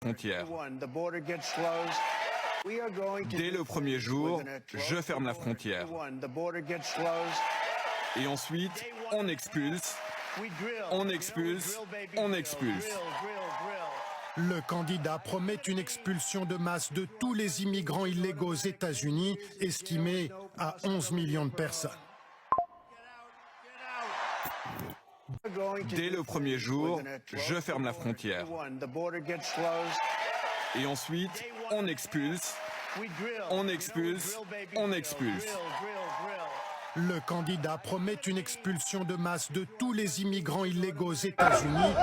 frontière. Dès le premier jour, je ferme la frontière. Et ensuite, on expulse, on expulse, on expulse. Le candidat promet une expulsion de masse de tous les immigrants illégaux aux États-Unis, estimés à 11 millions de personnes. Dès le premier jour, je ferme la frontière. Et ensuite, on expulse, on expulse, on expulse. Le candidat promet une expulsion de masse de tous les immigrants illégaux aux États-Unis.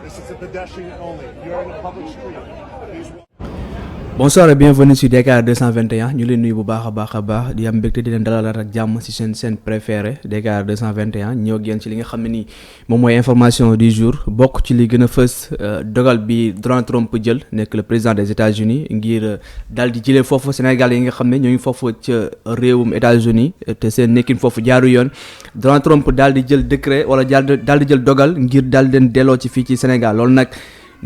This is a pedestrian only. You're in a public street. Please. Bonsoir et bienvenue sur Dakar 221 ñu leen nuyu bu baax a baax di am mbégte di leen dalalaat ak jàmm ci seen chaîne préférée Dakar 221 ñëw ak yéen ci li nga xam ne nii moom mooy information du jour bokk ci li gën a fës dogal bi Donald Trump jël nekk le président des États-Unis ngir daal di jëlee foofu Sénégal yi nga xam ne ñoo ngi foofu ca réewum États-Unis te seen nekkin foofu jaaru yoon Donald Trump daal di jël décret wala daal di jël dogal ngir daal di leen delloo ci fii ci Sénégal loolu nag.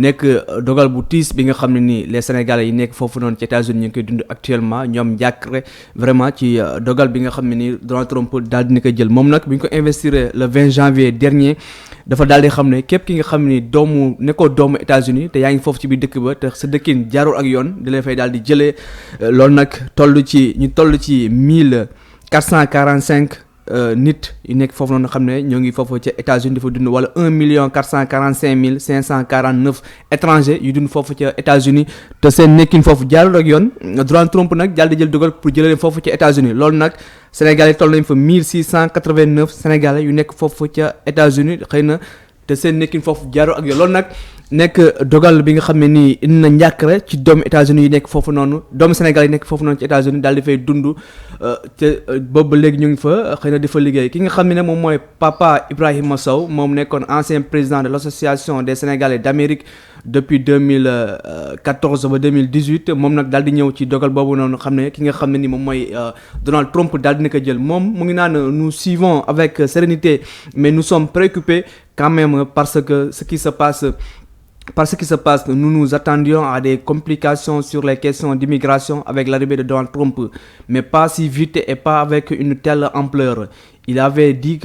nekk dogal bu tiis bi nga xam ne nii les Sénégalais yi nekk foofu noonu ci États-Unis ñu ngi koy dund actuellement ñoom njàkkare vraiment ci dogal bi nga xam ne nii Donald Trump daal di na ko jël moom nag bi ñu ko investir le 20 janvier dernier dafa daal di xam ne képp ki nga xam ne nekkoo doomu États-Unis te yaa ngi foofu ci biir dëkk ba te sa dëkkin jaarul ak yoon di leen fay daal di jëlee loolu nag toll ci 1445 nit yu nekk foofu noonu xam ne ñoo ngi foofu ca États-Unis dafa dund wala 1,445,549 étrangers yu dund foofu ca États-Unis te seen nekkin foofu jaarul ak yoon Donald Trump nag daal di jël dogal pour jëlee leen foofu ca États-Unis loolu nag Sénégalais toll nañ fa 1689 Sénégalais yu nekk foofu ca États-Unis xëy na te seen nekkin foofu jaarul ak yoon loolu nag nekk dogal bi nga xam ne nii indi na njàkkare ci doomu États-Unis yi nekk foofu noonu doomu Sénégal yi nekk foofu noonu ci États-Unis daal di fay dund te boobu léegi ñu ngi fa xëy na di fa liggéey ki nga xam ne moom mooy Papa Ibrahima Sow moom nekkoon ancien président de l'association des Sénégalais d'Amérique depuis 2014 ba 2018 moom nag daal di ñëw ci dogal boobu noonu xam ne ki nga xam ne ni moom mooy Donald Trump daal di na ko jël moom mu ngi naan nous suivons avec sérénité mais nous sommes préoccupés quand même parce que ce qui se passe, nous nous attendions à des complications sur les questions d'immigration avec l'arrivée de Donald Trump, mais pas si vite et pas avec une telle ampleur. Il avait dit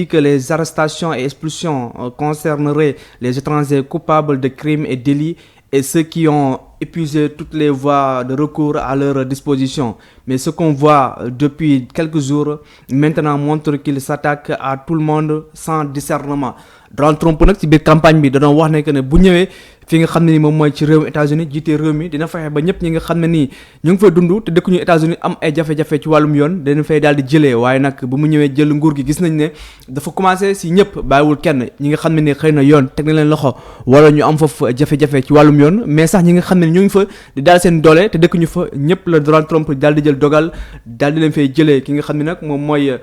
que les arrestations et expulsions concerneraient les étrangers coupables de crimes et délits et ceux qui ont épuisé toutes les voies de recours à leur disposition. Mais ce qu'on voit depuis quelques jours maintenant montre qu'il s'attaque à tout le monde sans discernement. Donald Trump nag ci biir campagne bi da doon wax ne que ne bu ñëwee fi nga xam ne ni moom mooy ci réewum États-Unis jiite réew mi dina fexe ba ñëpp ñi nga xam ne nii ñu ngi fay dund te dëkkuñu États-Unis am ay jafe-jafe ci wàllum yoon dañu fay daal di jëlee waaye nag bu mu ñëwee jël nguur gi gis nañ ne dafa commencé si ñëpp bàyyiwul kenn ñi nga xam ne ni xëy na yoon teg na leen loxo wala ñu am foofu jafe-jafe ci wàllum yoon mais sax ñi nga xam ne ñu ngi fa di daal seen doole te dëkkuñu fa ñëpp la Donald Trump daal di jël dogal daal di leen fay jëlee ki nga xam ne nag moom mooy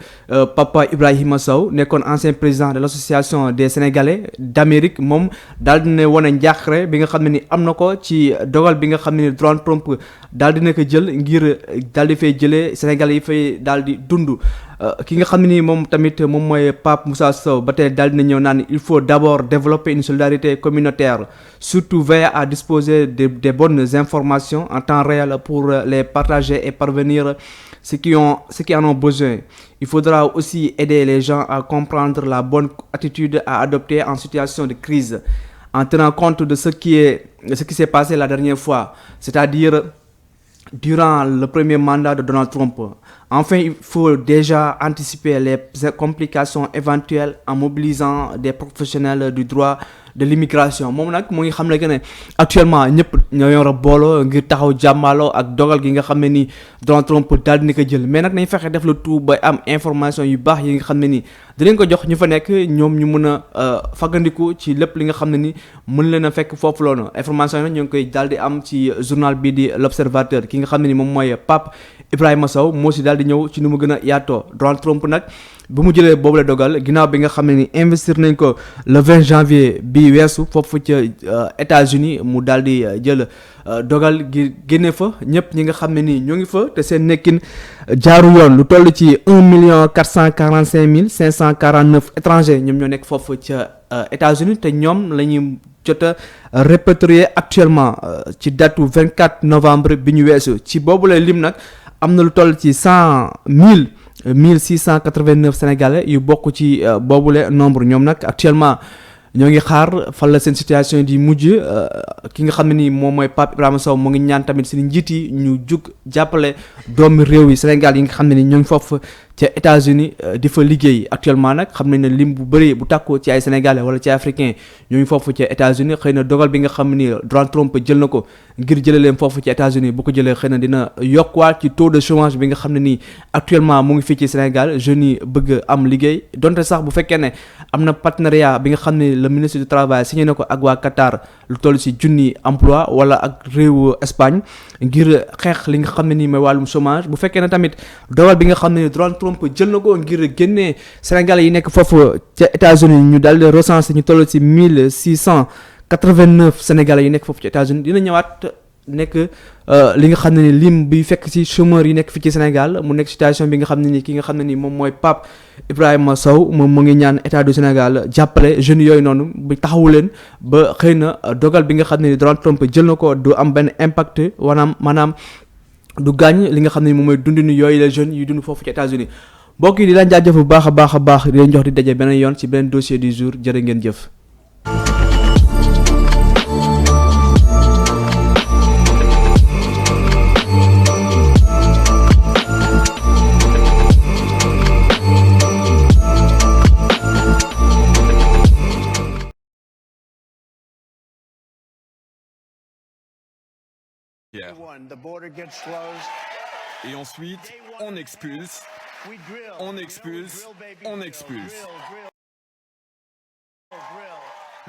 Papa Ibrahima Sow nekkoon ancien président de l'association des Sénégalais d'Amérique moom daal di ne wane njàqare bi nga xam ne ni am na ko ci dogal bi nga xam ne ni Donald Trump daal di na ko jël ngir daal di fay jëlee Sénégalais yi fay daal di dund ki nga xam ne ni moom tamit moom mooy Pape Moussa Sow ba tey daal dina ñëw naan il faut d'abord développer une solidarité communautaire surtout veiller à disposer des bonnes informations en temps réel pour les partager et parvenir ceux qui en ont besoin. Il faudra aussi aider les gens à comprendre la bonne attitude à adopter en situation de crise en tenant compte de ce qui s'est passé la dernière fois, c'est-à-dire durant le premier mandat de Donald Trump. Enfin, il faut déjà anticiper les complications éventuelles en mobilisant des professionnels du droit de l'immigration moom nag mu ngi xam ne que ne actuellement ñëpp ñoo yor a booloo ngir taxaw jàmmaloo ak dogal gi nga xam ne nii Donald Trump daal di ko jël mais nag nañ fexe def le tout ba am information yu baax yi nga xam ne nii dinañ ko jox ñu fa nekk ñoom ñu mën a fagandiku ci lépp li nga xam ne ni mën leen a fekk foofu loonu information yi nag ñoo ngi koy daal di am ci journal bii di l'Observateur ki nga xam ne ni moom mooy Pape Ibrahima Sow moo si daal di ñëw ci nu mu gën a yaatoo Donald Trump nag bu mu jëlee boobu la dogal ginnaaw bi nga xam ne ni investir nañ ko le 20 janvier bi weesu foofu ca États-Unis mu daal di jël dogal gi génne fa ñëpp ñi nga xam ne nii ñoo ngi fa te seen nekkin jaaru yoon lu toll ci 1 445 549 étrangers ñoom ñoo nekk foofu ca États-Unis te ñoom la ñuy jot a répatrier actuellement ci datu 24 novembre bi ñu weesu ci boobu la lim nag am na lu toll ci 1689 sénégalais yu bokk ci boobule nombre ñoom nag actuellement ñoo ngi xaar fan la seen situation di mujj ki nga xam ne ni moom mooy Pape Ibrahima Sow mu ngi ñaan tamit seen njiit yi ñu jug jàppale doomi réew yi Sénégal yi nga xam ne ni ñoo ngi foofu ca États-Unis di fa liggéey actuellement nag xam nañ ne lim bu bëri bu tàkkoo ci ay sénégalais wala ci africain ñoo ngi foofu ca États-Unis xëy na dogal bi nga xam ne ni Donald Trump jël na ko ngir jëlee leen foofu ci États-Unis bu ko jëlee xëy na dina yokkuwaat ci taux de chômage bi nga xam ne nii actuellement mu ngi fii ci Sénégal jeunes yi bëgg am liggéey donte sax bu fekkee ne am na partenariat bi nga xam ne le ministre du travail signé na ko ak waa Qatar lu toll si junni emploi wala ak réewu Espagne ngir xeex li nga xam ne nii mooy wàllum chômage bu fekkee ne tamit dogal bi nga xam ne ni Donald Trump jël na ko ngir génnee Sénégalais yi nekk foofu ca États-Unis ñu daal di recenser ñu toll si 1689 Sénégalais yi nekk foofu ci États-Unis dina ñëwaat nekk li nga xam ne ni lim bi fekk ci chômeurs yi nekk fi ci Sénégal mu nekk situation bi nga xam ne ni ki nga xam ne ni moom mooy Pape Ibrahima Sow moom mu ngi ñaan état du Sénégal jàppale jeunes yooyu noonu bi taxawu leen ba xëy na dogal bi nga xam ne ni Donald Trump jël na ko du am benn impact maanaam du gaañ li nga xam ne ni moom mooy dundinu yooyu les jeunes yu dund foofu ci États-Unis mbokk yi di leen jaajëf bu baax a baax di leen jox di daje beneen yoon ci beneen dossier du jour jërë ngeen jëf. The border gets closed. Et ensuite, on expulse, We drill. on expulse, Drill, baby, on drill, expulse. drill.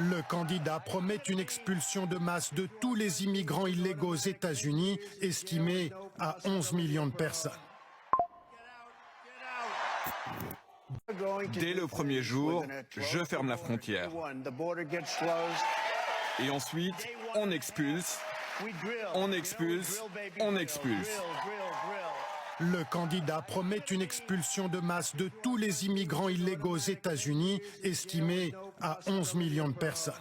Le candidat promet une expulsion de masse de tous les immigrants illégaux aux États-Unis, estimée à 11 millions de personnes. Dès le premier jour, je ferme la frontière. The border gets closed. Et ensuite, on expulse, We drill. on expulse, on expulse. Le candidat promet une expulsion de masse de tous les immigrants illégaux aux États-Unis, estimée à 11 millions de personnes.